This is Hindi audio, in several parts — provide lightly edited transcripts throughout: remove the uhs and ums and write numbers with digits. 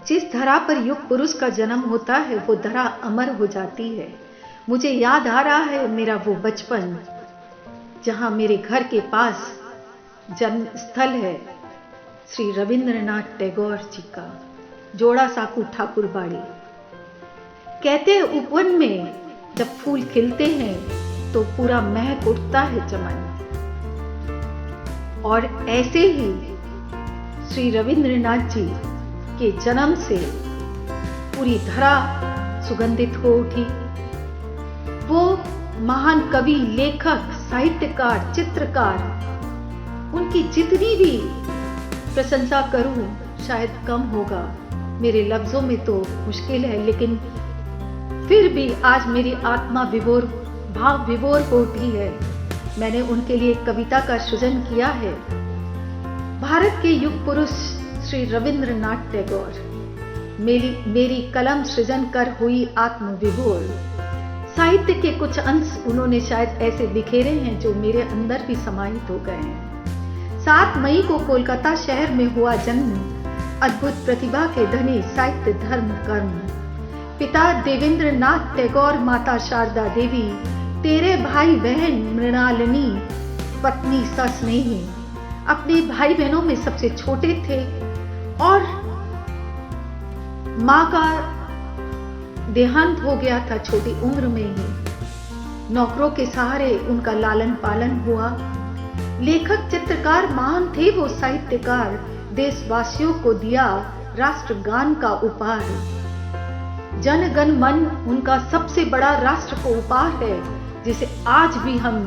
जिस धरा पर युग पुरुष का जन्म होता है वो धरा अमर हो जाती है। मुझे याद आ रहा है मेरा वो बचपन, जहां मेरे घर के पास जन्म स्थल है श्री रविंद्रनाथ टैगोर जी का, जोड़ा साकू ठाकुरबाड़ी। कहते हैं उपवन में जब फूल खिलते हैं तो पूरा महक उठता है चमन, और ऐसे ही श्री रविंद्रनाथ जी के जन्म से पूरी धरा सुगंधित हो उठी। वो महान कवि, लेखक, साहित्यकार, चित्रकार, उनकी जितनी भी प्रशंसा करूं शायद कम होगा, मेरे लफ्जों में तो मुश्किल है, लेकिन फिर भी आज मेरी आत्मा विभोर, भाव विभोर हो उठी है। मैंने उनके लिए कविता का सृजन किया है। भारत के युग पुरुष श्री रविंद्रनाथ टैगोर, मेरी कलम सृजन कर हुई आत्म विभोर। साहित्य के कुछ अंश उन्होंने शायद ऐसे बिखेरे हैं जो मेरे अंदर भी समाहित हो गए हैं। 7 मई को कोलकाता शहर में हुआ जन्म, अद्भुत प्रतिभा के धनी, साहित्य, धर्म, कर्म। पिता देवेंद्रनाथ टैगोर, माता शारदा देवी, तेरे भाई बहन मृणालिनी, पत्नी सस्नेही। अपने भाई बहनों में सबसे छोटे थे और मां का देहांत हो गया था छोटी उम्र में ही। नौकरों के सहारे उनका लालन पालन हुआ। लेखक, चित्रकार महान थे वो, साहित्यकार, देशवासियों को दिया राष्ट्रगान का उपहार। जन गण मन उनका सबसे बड़ा राष्ट्र को उपहार है, जिसे आज भी हम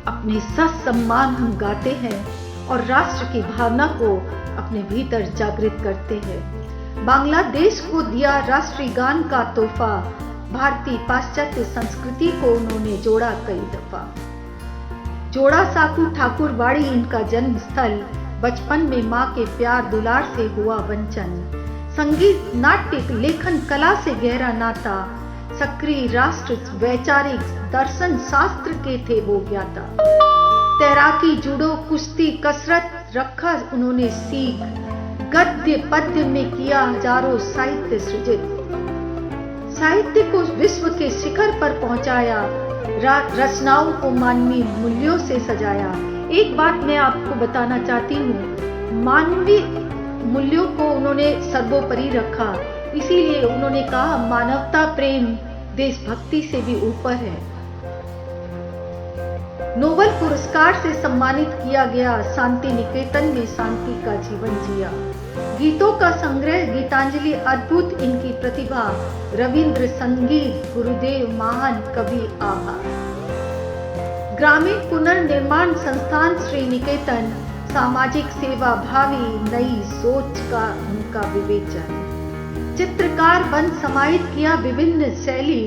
अपने सम्मान हम गाते हैं और राष्ट्र की भावना को अपने भीतर जागृत करते हैं। बांग्लादेश को दिया राष्ट्रीय गान का तोहफा, भारतीय पाश्चात्य संस्कृति को उन्होंने जोड़ा कई दफा। जोड़ा साकू ठाकुरबाड़ी इनका जन्म स्थल, बचपन में मां के प्यार दुलार से हुआ वंचन। संगीत, नाट्य, लेखन कला से गहरा नाता, सक्रिय राष्ट्र, वैचारिक, दर्शन, शास्त्र के थे वो ज्ञाता। तैराकी, जूडो, कुश्ती, कसरत रखा उन्होंने सीख। गद्य पद्य में किया हजारों साहित्य सृजित। साहित्य को विश्व के शिखर पर पहुंचाया, रचनाओं को मानवीय मूल्यों से सजाया। एक बात मैं आपको बताना चाहती हूँ, मानवीय मूल्यों को उन्होंने सर्वोपरि रखा, इसीलिए उन्होंने कहा मानवता, प्रेम, देशभक्ति से भी ऊपर है। नोबेल पुरस्कार से सम्मानित किया गया, शांति निकेतन में शांति का जीवन जिया। गीतों का संग्रह गीतांजलि, अद्भुत इनकी प्रतिभा। रविंद्र संगीत, गुरुदेव, महान कवि, आभार। ग्रामीण पुनर्निर्माण संस्थान श्री निकेतन, सामाजिक सेवा भावी, नई सोच का उनका विवेचन। चित्रकार बन समाहित किया विभिन्न शैली,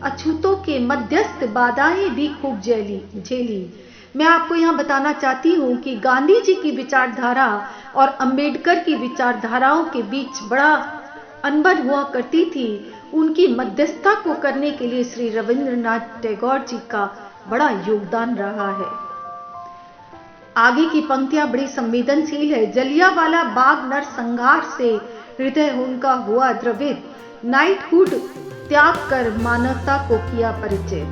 अछूतों के मध्यस्थ बाधाएं भी खूब झेली। मैं आपको यहाँ बताना चाहती हूँ कि गांधी जी की विचारधारा और अंबेडकर की विचारधाराओं के बीच बड़ा अनबन हुआ करती थी। उनकी मध्यस्थता को करने के लिए श्री रविंद्रनाथ टैगोर जी का बड़ा योगदान रहा है। आगे की पंक्तियां बड़ी संवेदनशील है। जलियांवाला बाग नरसंहार से हृदय उनका हुआ द्रवित, नाइटहुड त्याग कर मानवता को किया परिचित।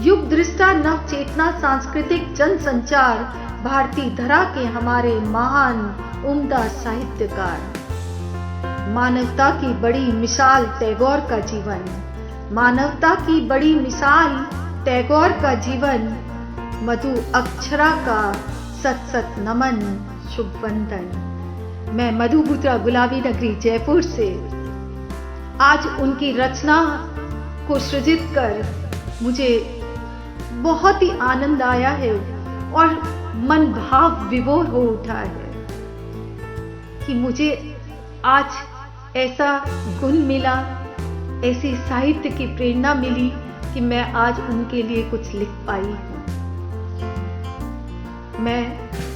युग दृष्टा, नव चेतना, सांस्कृतिक जनसंचार, भारतीय धरा के हमारे महान उम्दा साहित्यकार। मानवता की बड़ी मिसाल टैगोर का जीवन, मानवता की बड़ी मिसाल टैगोर का जीवन। मधु अक्षरा का सत सत नमन, शुभ वंदन। मैं मधु बुत्रा, गुलाबी नगरी जयपुर से आज उनकी रचना को सृजित कर मुझे बहुत ही आनंद आया है और मन भाव विभोर हो उठा है कि मुझे आज ऐसा गुण मिला, ऐसी साहित्य की प्रेरणा मिली कि मैं आज उनके लिए कुछ लिख पाई हूँ। मैं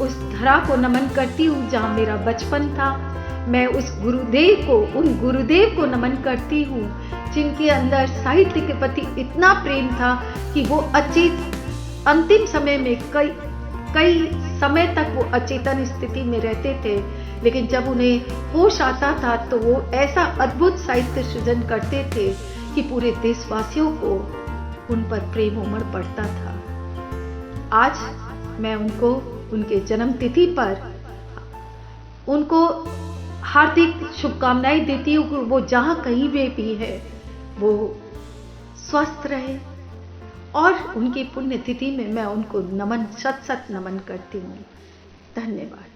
उस धरा को नमन करती हूँ जहाँ मेरा बचपन था। मैं उस गुरुदेव को, उन गुरुदेव को नमन करती हूँ जिनके अंदर साहित्य के प्रति इतना प्रेम था कि वो अंतिम समय में कई समय तक वो अचेतन स्थिति में रहते थे, लेकिन जब उन्हें होश आता था तो वो ऐसा अद्भुत साहित्य सृजन करते थे कि पूरे देशवासियों को उन पर प्रेम उमड़ पड़ता था। आज मैं उनको उनके जन्मतिथि पर उनको हार्दिक शुभकामनाएं देती हूँ कि वो जहाँ कहीं भी है वो स्वस्थ रहे, और उनकी पुण्यतिथि में मैं उनको नमन, शत शत नमन करती हूँ। धन्यवाद।